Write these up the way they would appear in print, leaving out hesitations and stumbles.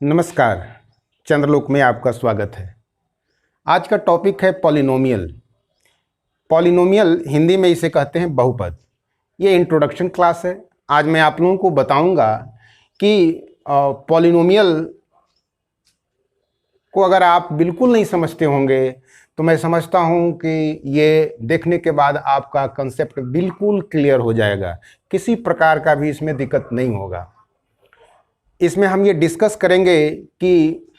नमस्कार, चंद्रलोक में आपका स्वागत है। आज का टॉपिक है पॉलिनोमियल। पॉलिनोमियल हिंदी में इसे कहते हैं बहुपद। ये इंट्रोडक्शन क्लास है। आज मैं आप लोगों को बताऊंगा कि पॉलिनोमियल को अगर आप बिल्कुल नहीं समझते होंगे तो मैं समझता हूं कि ये देखने के बाद आपका कंसेप्ट बिल्कुल क्लियर हो जाएगा। किसी प्रकार का भी इसमें दिक्कत नहीं होगा। इसमें हम ये डिस्कस करेंगे कि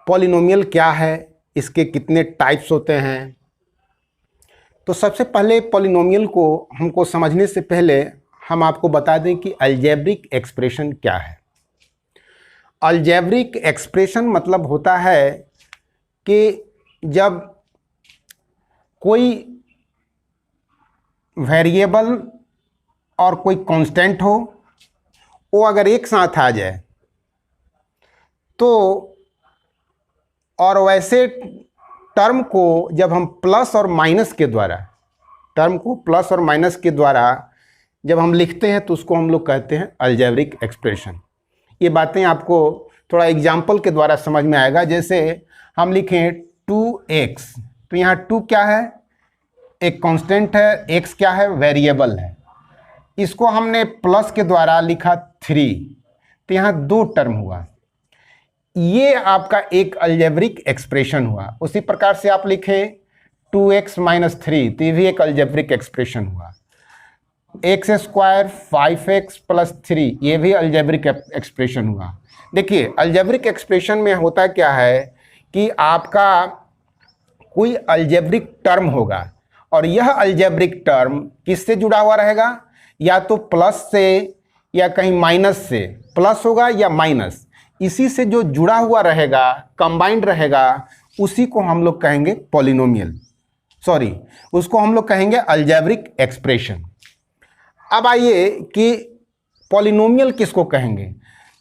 पॉलिनोमियल क्या है, इसके कितने टाइप्स होते हैं। तो सबसे पहले पॉलिनोमियल को हमको समझने से पहले हम आपको बता दें कि अलजेब्रिक एक्सप्रेशन क्या है। अलजेब्रिक एक्सप्रेशन मतलब होता है कि जब कोई वेरिएबल और कोई कांस्टेंट हो, वो अगर एक साथ आ जाए तो, और वैसे टर्म को जब हम प्लस और माइनस के द्वारा, टर्म को प्लस और माइनस के द्वारा जब हम लिखते हैं तो उसको हम लोग कहते हैं अलजेब्रिक एक्सप्रेशन। ये बातें आपको थोड़ा एग्जाम्पल के द्वारा समझ में आएगा। जैसे हम लिखें 2x, तो यहाँ 2 क्या है? एक कांस्टेंट है। x क्या है? वेरिएबल है। इसको हमने प्लस के द्वारा लिखा 3, तो यहाँ 2 टर्म हुआ। ये आपका एक अलजेब्रिक एक्सप्रेशन हुआ। उसी प्रकार से आप लिखें 2x - 3, तो ये भी एक अलजेब्रिक एक्सप्रेशन हुआ। x² 5x + 3, ये भी अलजेब्रिक एक्सप्रेशन हुआ। देखिए, अलजेब्रिक एक्सप्रेशन में होता क्या है कि आपका कोई अलजेब्रिक टर्म होगा और यह अलजेब्रिक टर्म किससे जुड़ा हुआ रहेगा? या तो प्लस से या कहीं माइनस से। प्लस होगा या माइनस, इसी से जो जुड़ा हुआ रहेगा, कंबाइंड रहेगा, उसी को हम लोग कहेंगे पॉलिनोमियल। सॉरी, उसको हम लोग कहेंगे अलजेब्रिक एक्सप्रेशन। अब आइए कि पॉलिनोमियल किसको कहेंगे।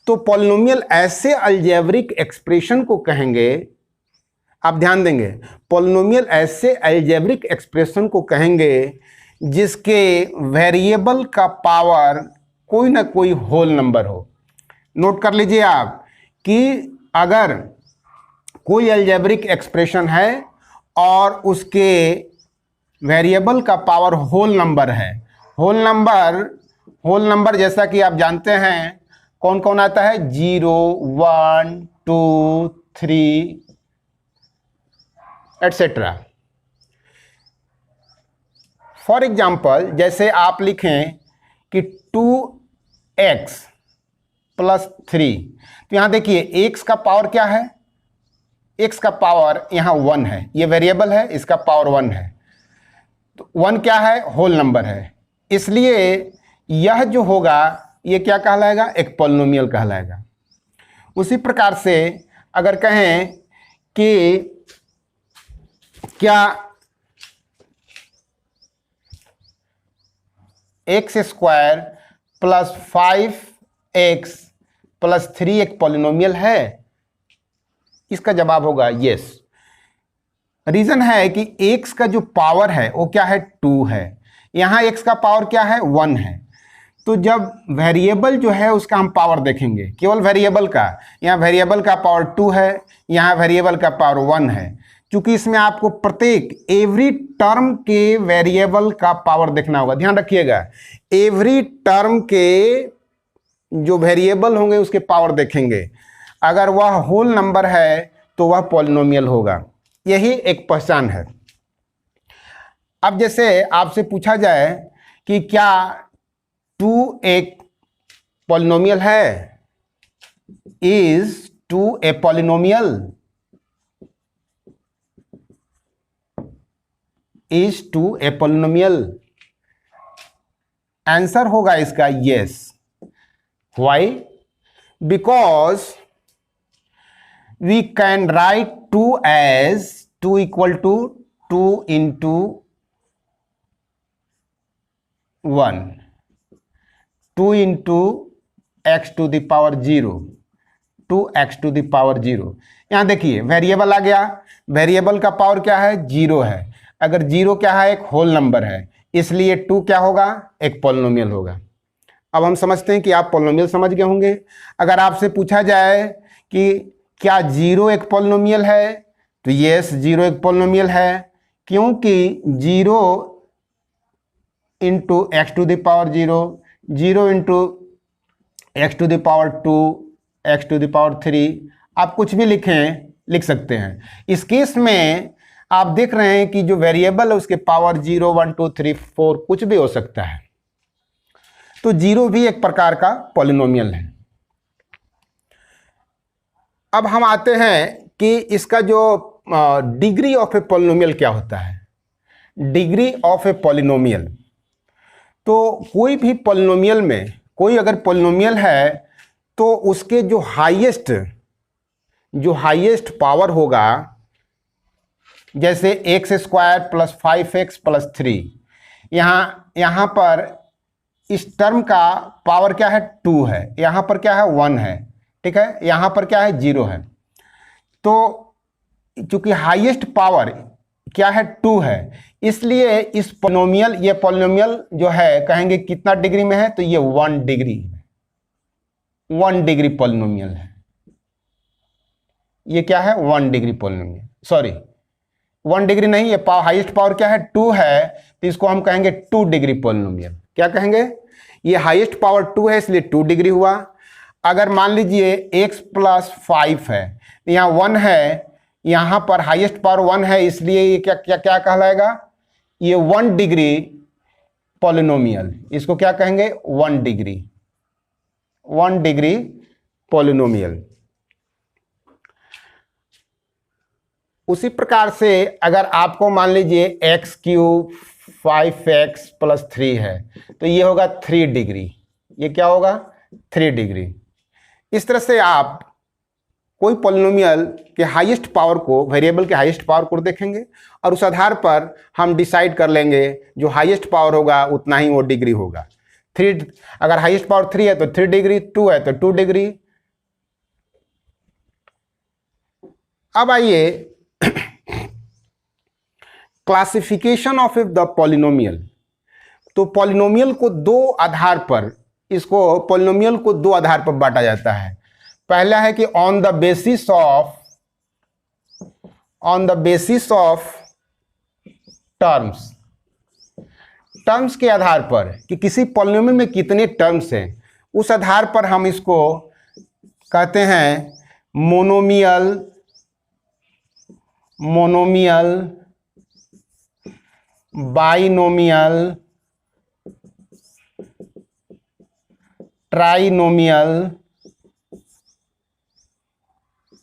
तो पॉलिनोमियल ऐसे अलजेब्रिक एक्सप्रेशन को कहेंगे, आप ध्यान देंगे, पॉलिनोमियल ऐसे अलजेब्रिक एक्सप्रेशन को कहेंगे जिसके वेरिएबल का पावर कोई ना कोई होल नंबर हो। नोट कर लीजिए आप कि अगर कोई अलजेब्रिक एक्सप्रेशन है और उसके वेरिएबल का पावर होल नंबर है। होल नंबर जैसा कि आप जानते हैं कौन कौन आता है? 0, 1, 2, 3 एटसेट्रा। फॉर एग्जाम्पल, जैसे आप लिखें कि 2x + 3, तो यहाँ देखिए x का पावर क्या है? x का पावर यहाँ 1 है। ये वेरिएबल है, इसका पावर 1 है। तो 1 क्या है? होल नंबर है। इसलिए यह जो होगा ये क्या कहलाएगा? एक पॉलिनोमियल कहलाएगा। उसी प्रकार से अगर कहें कि क्या x² + 5x + 3 एक पॉलिनोमियल है? इसका जवाब होगा यस। रीजन है कि x का जो पावर है वो क्या है? 2 है। यहाँ x का पावर क्या है? 1 है। तो जब वेरिएबल जो है उसका हम पावर देखेंगे, केवल वेरिएबल का, यहाँ वेरिएबल का पावर 2 है, यहाँ वेरिएबल का पावर 1 है। क्योंकि इसमें आपको प्रत्येक एवरी टर्म के वेरिएबल का पावर देखना होगा। ध्यान रखिएगा, एवरी टर्म के जो वेरिएबल होंगे उसके पावर देखेंगे। अगर वह होल नंबर है तो वह पॉलिनोमियल होगा। यही एक पहचान है। अब जैसे आपसे पूछा जाए कि क्या 2 एक पॉलिनोमियल है? Is 2 a polynomial? Is 2 a polynomial? Answer होगा इसका yes. Why? Because we can write 2 as 2 = 2 × 1, 2 × x⁻0, 2x⁻0। यहाँ देखिए वेरिएबल आ गया। वेरिएबल का पावर क्या है? 0 है। अगर 0 क्या है? एक होल नंबर है, इसलिए 2 क्या होगा? एक पॉलिनोमियल होगा। अब हम समझते हैं कि आप पॉलिनोमियल समझ गए होंगे। अगर आपसे पूछा जाए कि क्या जीरो एक पॉलिनोमियल है, तो यस, जीरो एक पॉलिनोमियल है, क्योंकि zero into x to the power zero, zero into x to the power two, x to the power three, आप कुछ भी लिख सकते हैं। इस केस में आप देख रहे हैं कि जो वेरिएबल है उसके पावर 0, 1, 2, 3, 4 कुछ भी हो सकता है, तो जीरो भी एक प्रकार का पॉलिनोमियल है। अब हम आते हैं कि इसका जो डिग्री ऑफ ए पॉलिनोमियल क्या होता है। डिग्री ऑफ ए पॉलिनोमियल, तो कोई भी पॉलिनोमियल में, कोई अगर पॉलिनोमियल है तो उसके जो हाईएस्ट पावर होगा, जैसे x square plus 5x plus 3, यहाँ पर इस टर्म का पावर क्या है, 2 है, यहाँ पर क्या है, 1 है, ठीक है, यहाँ पर क्या है, 0 है। तो चूंकि हाईएस्ट पावर क्या है, 2 है, इसलिए इस पॉलिनोमियल, ये पॉलिनोमियल जो है कहेंगे कितना डिग्री में है, तो ये 1 डिग्री पॉलिनोमियल है। ये क्या है, 1 डिग्री पॉलिनोमियल, सॉरी 1 डिग्री नहीं, ये हाईएस्ट पावर क्या है, 2 है, तो इसको हम कहेंगे 2 डिग्री पॉलिनोमियल। क्या कहेंगे, ये हाईएस्ट पावर 2 है इसलिए 2 डिग्री हुआ। अगर मान लीजिए x प्लस 5 है, यहाँ 1 है, यहाँ पर हाईएस्ट पावर 1 है, इसलिए ये क्या क्या क्या कहलाएगा, ये 1 डिग्री पॉलिनोमियल। इसको क्या कहेंगे, 1 डिग्री पॉलिनोमियल। उसी प्रकार से अगर आपको मान लीजिए एक्स क्यूब 5x प्लस 3 है, तो ये होगा 3 डिग्री। ये क्या होगा, 3 डिग्री। इस तरह से आप कोई पॉलिनोमियल के हाईएस्ट पावर को, वेरिएबल के हाईएस्ट पावर को देखेंगे और उस आधार पर हम डिसाइड कर लेंगे जो हाईएस्ट पावर होगा उतना ही वो डिग्री होगा। 3, अगर हाईएस्ट पावर 3 है तो 3 डिग्री, 2 है तो 2 डिग्री। अब आइए क्लासिफिकेशन ऑफ द पॉलिनोमियल। तो पॉलिनोमियल को दो आधार पर, इसको पॉलिनोमियल को दो आधार पर बांटा जाता है। पहला है कि on the basis of terms के आधार पर, कि किसी पॉलिनोमियल में कितने टर्म्स हैं, उस आधार पर हम इसको कहते हैं monomial, binomial, trinomial,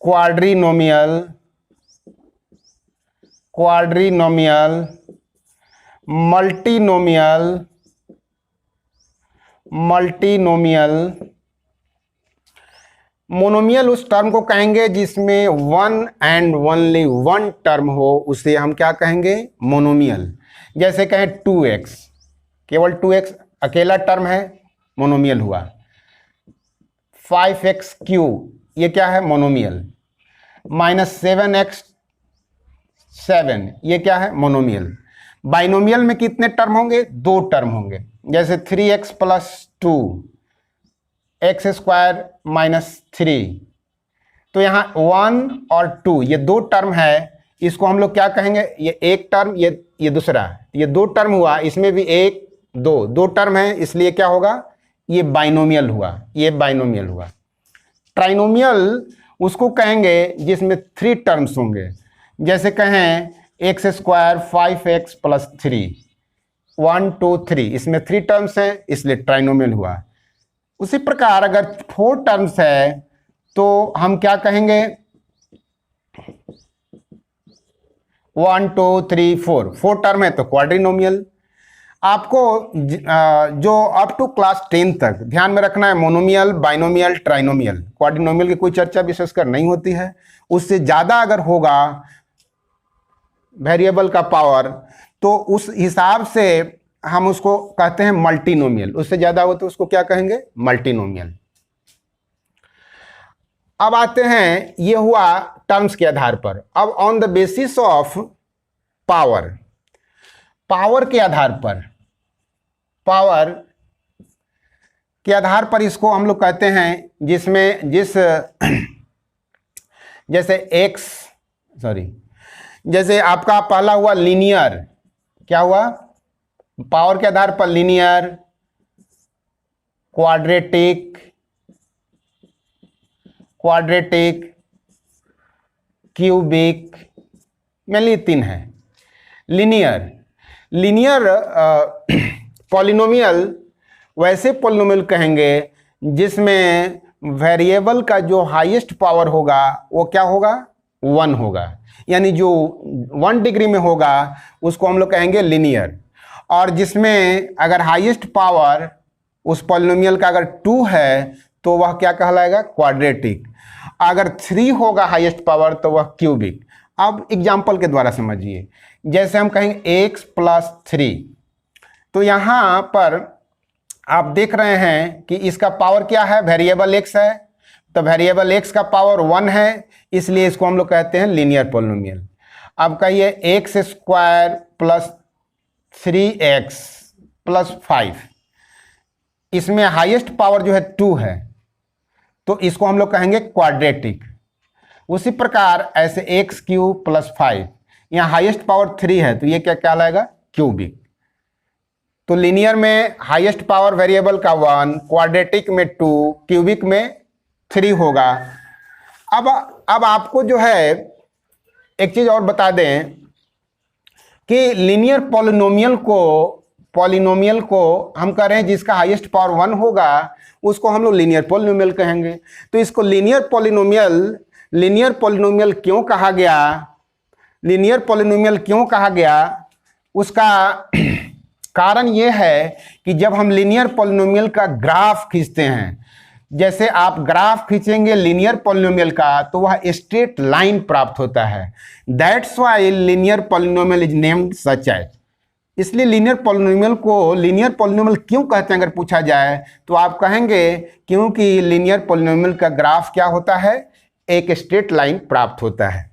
quadrinomial, multinomial. Monomial उस टर्म को कहेंगे जिसमें one and only one term हो, उसे हम क्या कहेंगे, मोनोमियल। जैसे कहें 2x, केवल 2x अकेला टर्म है, मोनोमियल हुआ। 5x क्यूब, ये क्या है, मोनोमियल। -7x7, ये क्या है, मोनोमियल। बाइनोमियल में कितने टर्म होंगे, 2 टर्म होंगे। जैसे 3x plus 2, x square minus 3, तो यहाँ 1 और 2 ये 2 टर्म है, इसको हम लोग क्या कहेंगे, ये एक टर्म, ये दूसरा, ये 2 टर्म हुआ, इसमें भी 1 2 टर्म है, इसलिए क्या होगा, ये बाइनोमियल हुआ, ये बाइनोमियल हुआ। ट्राइनोमियल उसको कहेंगे जिसमें 3 टर्म्स होंगे। जैसे कहें एक्स स्क्वायर 5x प्लस 3, 1 2 3, इसमें 3 टर्म्स हैं, इसलिए ट्राइनोमियल हुआ। उसी प्रकार अगर 4 टर्म्स है तो हम क्या कहेंगे, 1 2 3 4 टर्म है तो क्वाड्रीनोमियल। आपको जो अप टू क्लास 10 तक ध्यान में रखना है, मोनोमियल, बाइनोमियल, ट्राइनोमियल। क्वाड्रीनोमियल की कोई चर्चा विशेषकर नहीं होती है। उससे ज़्यादा अगर होगा वेरिएबल का पावर तो उस हिसाब से हम उसको कहते हैं मल्टीनोमियल। उससे ज़्यादा हो तो उसको क्या कहेंगे, मल्टीनोमियल। अब आते हैं, ये हुआ टर्म्स के आधार पर। अब on the basis of power के आधार पर, पावर के आधार पर इसको हम लोग कहते हैं जिसमें जैसे आपका पहला हुआ लीनियर, क्या हुआ, पावर के आधार पर लीनियर, क्वाड्रेटिक, क्यूबिक, मेनली 3 है। लीनियर पॉलिनोमियल वैसे पॉलिनोमियल कहेंगे जिसमें वेरिएबल का जो हाईएस्ट पावर होगा वो क्या होगा, 1 होगा, यानी जो 1 डिग्री में होगा उसको हम लोग कहेंगे लीनियर। और जिसमें अगर हाईएस्ट पावर उस पॉलिनोमियल का अगर 2 है तो वह क्या कहलाएगा, क्वाड्रेटिक। अगर 3 होगा हाईएस्ट पावर तो वह क्यूबिक। अब एग्जाम्पल के द्वारा समझिए, जैसे हम कहेंगे x + 3, तो यहाँ पर आप देख रहे हैं कि इसका पावर क्या है, वेरिएबल x है, तो वेरिएबल x का पावर 1 है, इसलिए इसको हम लोग कहते हैं लीनियर पॉलिनोमियल। अब कहिए x² + 3x + 5, इसमें हाईएस्ट पावर जो है 2 है, तो इसको हम लोग कहेंगे क्वाड्रेटिक। उसी प्रकार ऐसे x³ + 5, यहाँ हाईएस्ट पावर 3 है, तो ये क्या कहलाएगा, क्यूबिक। तो लीनियर में हाईएस्ट पावर वेरिएबल का 1, क्वाड्रेटिक में 2, क्यूबिक में 3 होगा। अब आपको जो है एक चीज़ और बता दें कि लीनियर पॉलिनोमियल को हम कह रहे हैं जिसका हाईएस्ट पावर 1 होगा उसको हम लोग लीनियर पॉलिनोमियल कहेंगे। तो इसको लीनियर पॉलिनोमियल क्यों कहा गया, लीनियर पॉलिनोमियल क्यों कहा गया, उसका कारण ये है कि जब हम लीनियर पॉलिनोमियल का ग्राफ खींचते हैं, जैसे आप ग्राफ खींचेंगे लीनियर पॉलिनोमियल का तो वह स्ट्रेट लाइन प्राप्त होता है। That's why linear polynomial is named such as. इसलिए लीनियर पॉलिनोमियल को लीनियर पॉलिनोमियल क्यों कहते हैं अगर पूछा जाए तो आप कहेंगे क्योंकि लीनियर पॉलिनोमियल का ग्राफ क्या होता है, एक स्ट्रेट लाइन प्राप्त होता है।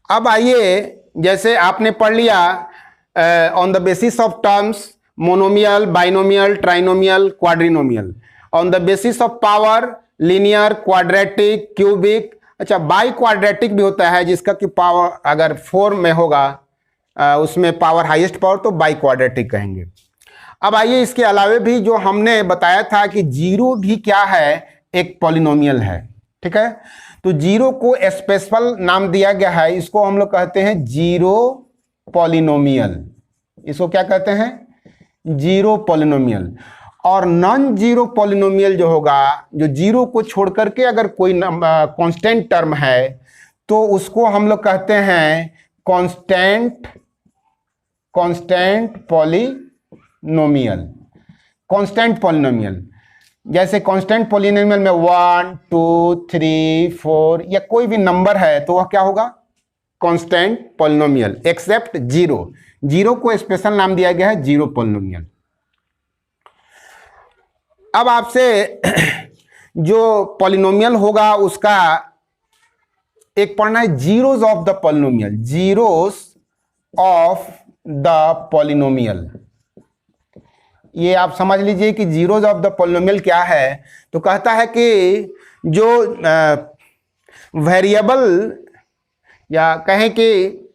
अब आइए, जैसे आपने पढ़ लिया on the basis of terms, monomial, binomial, trinomial, quadrinomial. On the basis of power, linear, quadratic, cubic. अच्छा, बाई क्वाड्रेटिक भी होता है जिसका कि पावर अगर 4 में होगा, उसमें पावर हाईएस्ट पावर, तो बाई क्वाड्रेटिक कहेंगे। अब आइए, इसके अलावे भी जो हमने बताया था कि जीरो भी क्या है, एक पॉलिनोमियल है, ठीक है। तो जीरो को स्पेशल नाम दिया गया है, इसको हम लोग कहते हैं जीरो पॉलिनोमियल। इसको क्या कहते हैं, जीरो पॉलिनोमियल। और नॉन जीरो पॉलिनोमियल जो होगा, जो जीरो को छोड़ करके अगर कोई कांस्टेंट टर्म है तो उसको हम लोग कहते हैं कांस्टेंट पॉलिनोमियल। कांस्टेंट पॉलिनोमियल, जैसे कांस्टेंट पॉलिनोमियल में 1, 2, 3, 4 या कोई भी नंबर है तो वह क्या होगा, constant polynomial, except zero. Zero को स्पेशल नाम दिया गया है जीरो पॉलिनोमियल। अब आपसे जो पॉलिनोमियल होगा उसका एक पढ़ना है, zeros of the polynomial. Zeros of the polynomial, ये आप समझ लीजिए कि जीरोज ऑफ द पॉलिनोमियल क्या है। तो कहता है कि जो वेरिएबल, या कहें कि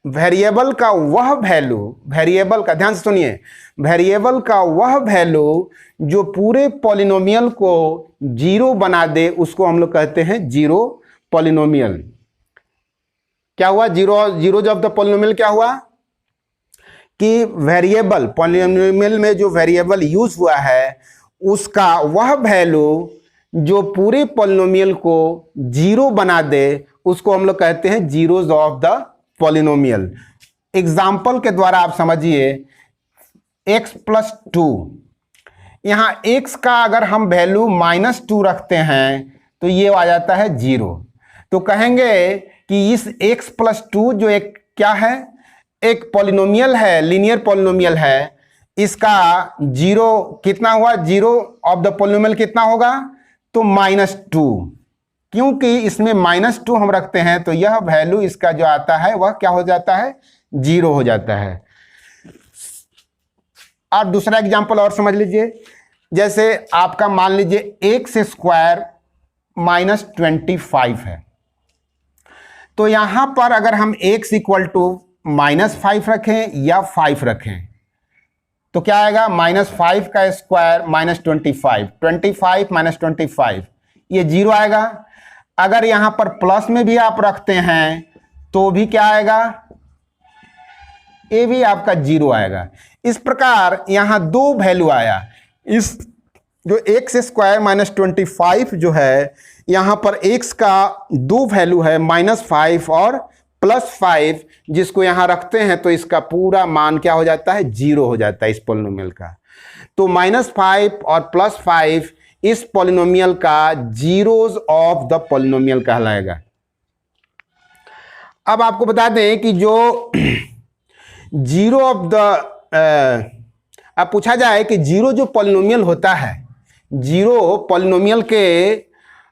वेरिएबल का वह वैल्यू, वेरिएबल का ध्यान से सुनिए, वेरिएबल का वह वैल्यू जो पूरे पॉलिनोमियल को जीरो बना दे उसको हम लोग कहते हैं जीरो पॉलिनोमियल। क्या हुआ, जीरोज ऑफ द पॉलिनोमियल क्या हुआ कि वेरिएबल, पॉलिनोमियल में जो वेरिएबल यूज हुआ है उसका वह वैल्यू जो पूरे पॉलिनोमियल को जीरो बना दे उसको हम लोग कहते हैं zeros of the polynomial. Example के द्वारा आप समझिए, x + 2, यहाँ x का अगर हम वैल्यू -2 रखते हैं तो ये आ जाता है जीरो। तो कहेंगे कि इस x + 2 जो एक क्या है, एक पॉलिनोमियल है, लीनियर पॉलिनोमियल है, इसका जीरो कितना हुआ, जीरो ऑफ द पॉलिनोमियल कितना होगा, तो -2। क्योंकि इसमें -2 हम रखते हैं तो यह वैल्यू इसका जो आता है वह क्या हो जाता है, जीरो हो जाता है। और दूसरा एग्जांपल और समझ लीजिए, जैसे आपका मान लीजिए एक्स स्क्वायर माइनस 25 है, तो यहां पर अगर हम x इक्वल टू -5 रखें या 5 रखें तो क्या आएगा, -5 का स्क्वायर -25, 25 माइनस 25 ये 0 आएगा। अगर यहां पर प्लस में भी आप रखते हैं तो भी क्या आएगा, ये भी आपका 0 आएगा। इस प्रकार यहां दो वैल्यू आया, इस जो एक्स स्क्वायर माइनस 25 जो है यहां पर x का दो वैल्यू है -5 और +5, जिसको यहां रखते हैं तो इसका पूरा मान क्या हो जाता है, 0 हो जाता है इस पॉलिनोमियल का। तो -5 और +5 इस पॉलिनोमियल का जीरोज ऑफ द पॉलिनोमियल कहलाएगा। अब आपको बता दें कि जो जीरो ऑफ द अब पूछा जाए कि जीरो जो पॉलिनोमियल होता है, जीरो पॉलिनोमियल के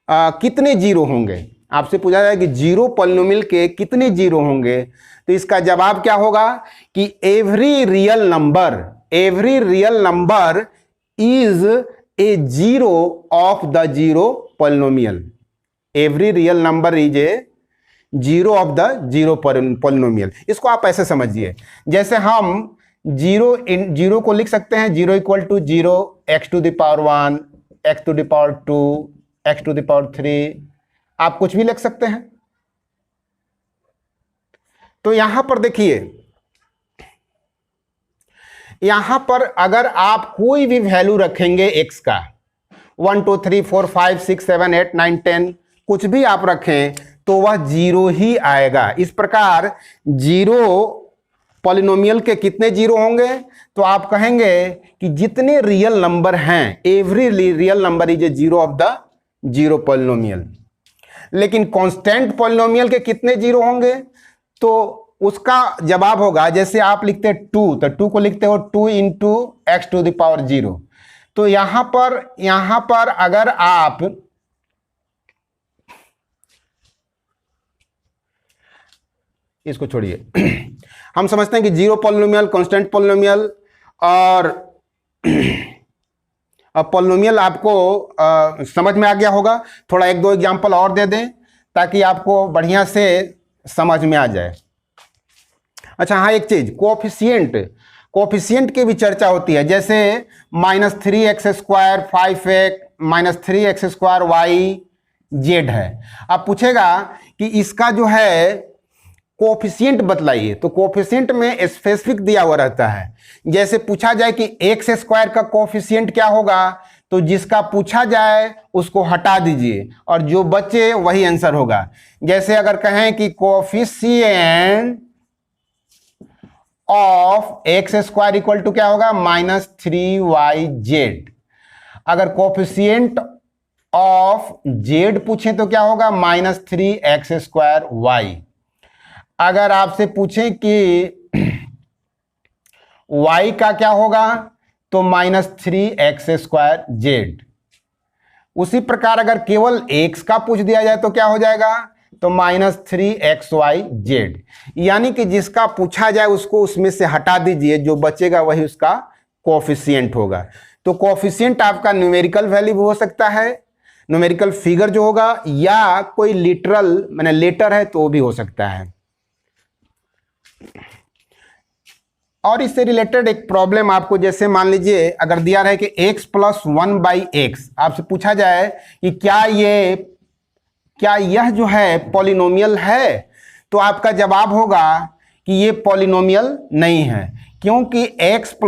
कितने जीरो होंगे, आपसे पूछा जाए कि जीरो पॉलिनोमियल के कितने जीरो होंगे, तो इसका जवाब क्या होगा कि every real number is a zero of the zero polynomial. Every real number is a zero of the zero polynomial. इसको आप ऐसे समझिए, जैसे हम जीरो को लिख सकते हैं, 0 equal to 0, x to the power 1, x to the power 2, x to the power 3, आप कुछ भी लिख सकते हैं। तो यहां पर देखिए, यहां पर अगर आप कोई भी वैल्यू रखेंगे x का, 1 2 3 4 5 6 7 8 9 10 कुछ भी आप रखें तो वह 0 ही आएगा। इस प्रकार जीरो पॉलिनोमियल के कितने जीरो होंगे, तो आप कहेंगे कि जितने रियल नंबर हैं, every real number is a zero of the zero polynomial. लेकिन कांस्टेंट पॉलिनोमियल के कितने जीरो होंगे, तो उसका जवाब होगा, जैसे आप लिखते हैं 2, तो 2 को लिखते हो 2 into x to the power 0। तो यहां पर अगर आप इसको छोड़िए, हम समझते हैं कि जीरो पॉलिनोमियल, कांस्टेंट पॉलिनोमियल और पॉलिनोमियल आपको समझ में आ गया होगा। थोड़ा एक दो एग्जांपल और दे दें ताकि आपको बढ़िया से समझ में आ जाए। अच्छा हाँ, एक चीज, कोएफिशिएंट की भी चर्चा होती है, जैसे -3x² 5x -3x² y z है। अब पूछेगा कि इसका जो है कोएफिशिएंट बतलाइए, तो कोएफिशिएंट में स्पेसिफिक दिया हुआ रहता है। जैसे पूछा जाए कि x² का कोएफिशिएंट क्या होगा, तो जिसका पूछा जाए उसको हटा दीजिए और जो बचे वही आंसर होगा। जैसे अगर कहें कि coefficient of x² equal to क्या होगा, -3yz। अगर कोएफिशिएंट ऑफ z पूछें तो क्या होगा, -3x²y। अगर आपसे पूछें कि y का क्या होगा, तो -3x²z। उसी प्रकार अगर केवल x का पूछ दिया जाए तो क्या हो जाएगा, तो -3xyz। यानी कि जिसका पूछा जाए उसको उसमें से हटा दीजिए, जो बचेगा वही उसका कोएफिशिएंट होगा। तो कोएफिशिएंट आपका न्यूमेरिकल वैल्यू हो सकता है, न्यूमेरिकल फिगर जो होगा, या कोई लिटरल माने लेटर है तो भी हो सकता है। और इससे रिलेटेड एक प्रॉब्लम आपको, जैसे मान लीजिए अगर दिया रहे कि x + 1/x, आपसे पूछा जाए कि क्या यह जो है पॉलिनोमियल है, तो आपका जवाब होगा कि ये पॉलिनोमियल नहीं है, क्योंकि x +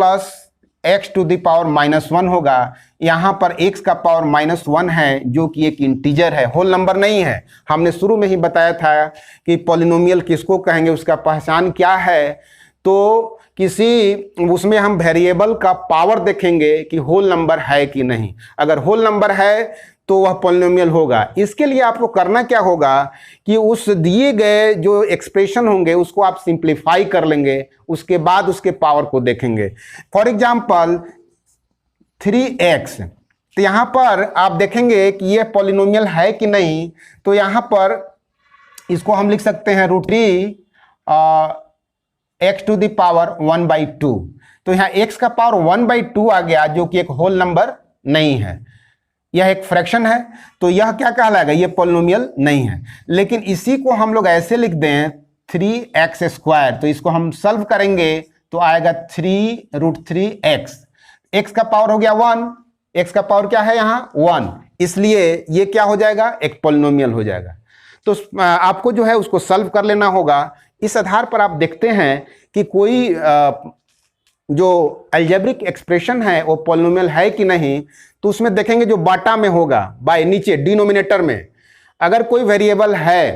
x to the power -1 होगा। यहां पर x का पावर -1 है, जो कि एक इंटीजर है, होल नंबर नहीं है। हमने शुरू में ही बताया था कि पॉलिनोमियल किसको कहेंगे, उसका पहचान क्या है। तो किसी उसमें हम वेरिएबल का पावर देखेंगे कि होल नंबर है कि नहीं। अगर होल नंबर है तो वह पॉलिनोमियल होगा। इसके लिए आपको करना क्या होगा कि उस दिए गए जो एक्सप्रेशन होंगे उसको आप सिंप्लीफाई कर लेंगे, उसके बाद उसके पावर को देखेंगे। फॉर एग्जांपल 3x, तो यहां पर आप देखेंगे कि यह पॉलिनोमियल है कि नहीं। तो यहां पर इसको हम लिख सकते हैं √3 x टू द पावर 1/2। तो तो यहाँ x का पावर 1/2 आ गया, जो कि एक होल नंबर नहीं है, यह एक फ्रैक्शन है, तो यह क्या कहलाएगा, यह पॉलिनोमियल नहीं है। लेकिन इसी को हम लोग ऐसे लिख दें 3x², तो इसको हम सॉल्व करेंगे तो आएगा 3√3x। x का पावर हो गया 1, x का पावर क्या है यहाँ 1, इसलिए ये क्या हो जाएगा, एक पॉलिनोमियल हो जाएगा। तो आपको जो है उसको सॉल्व कर लेना होगा। इस आधार पर आप देखते हैं कि कोई जो अलजेब्रिक एक्सप्रेशन है वो पॉलिनोमियल है कि नहीं, तो उसमें देखेंगे जो बाटा में होगा, बाय नीचे डिनोमिनेटर में अगर कोई वेरिएबल है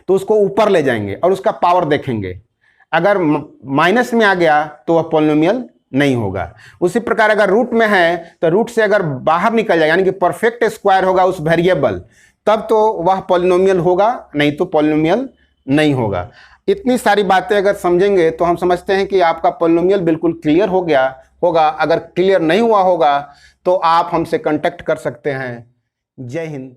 तो उसको ऊपर ले जाएंगे और उसका पावर देखेंगे, अगर माइनस में आ गया तो वह पॉलिनोमियल नहीं होगा। उसी प्रकार अगर रूट में है तो रूट से अगर बाहर निकल जाए, यानी कि परफेक्ट स्क्वायर होगा उस वेरिएबल, तब तो वह पॉलिनोमियल होगा, नहीं तो पॉलिनोमियल नहीं होगा। इतनी सारी बातें अगर समझेंगे तो हम समझते हैं कि आपका पॉलिनोमियल बिल्कुल क्लियर हो गया होगा। अगर क्लियर नहीं हुआ होगा तो आप हमसे कांटेक्ट कर सकते हैं। जय हिंद।